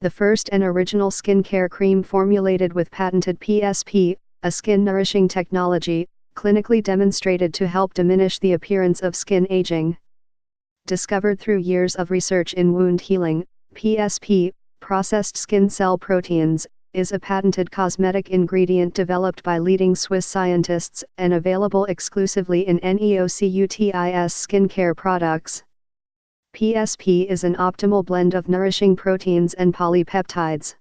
The first and original skincare cream formulated with patented PSP, a skin nourishing technology, clinically demonstrated to help diminish the appearance of skin aging. Discovered through years of research in wound healing, PSP, processed skin cell proteins, is a patented cosmetic ingredient developed by leading Swiss scientists and available exclusively in NEOCUTIS skincare products. PSP is an optimal blend of nourishing proteins and polypeptides.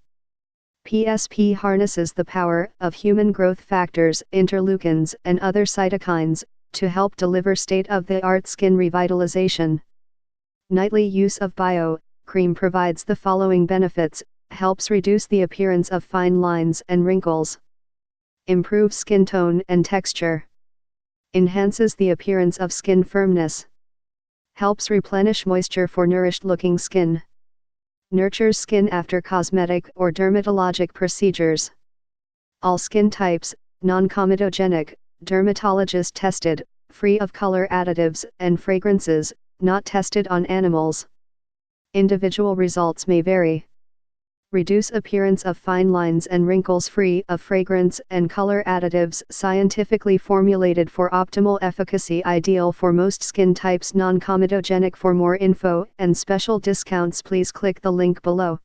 PSP harnesses the power of human growth factors, interleukins, and other cytokines, to help deliver state-of-the-art skin revitalization. Nightly use of Bio-cream provides the following benefits: helps reduce the appearance of fine lines and wrinkles, improves skin tone and texture, enhances the appearance of skin firmness, helps replenish moisture for nourished-looking skin, nurtures skin after cosmetic or dermatologic procedures. All skin types, non-comedogenic, dermatologist tested, free of color additives and fragrances, not tested on animals. Individual results may vary. Reduce appearance of fine lines and wrinkles, free of fragrance and color additives, scientifically formulated for optimal efficacy, ideal for most skin types, non-comedogenic. For more info and special discounts, please click the link below.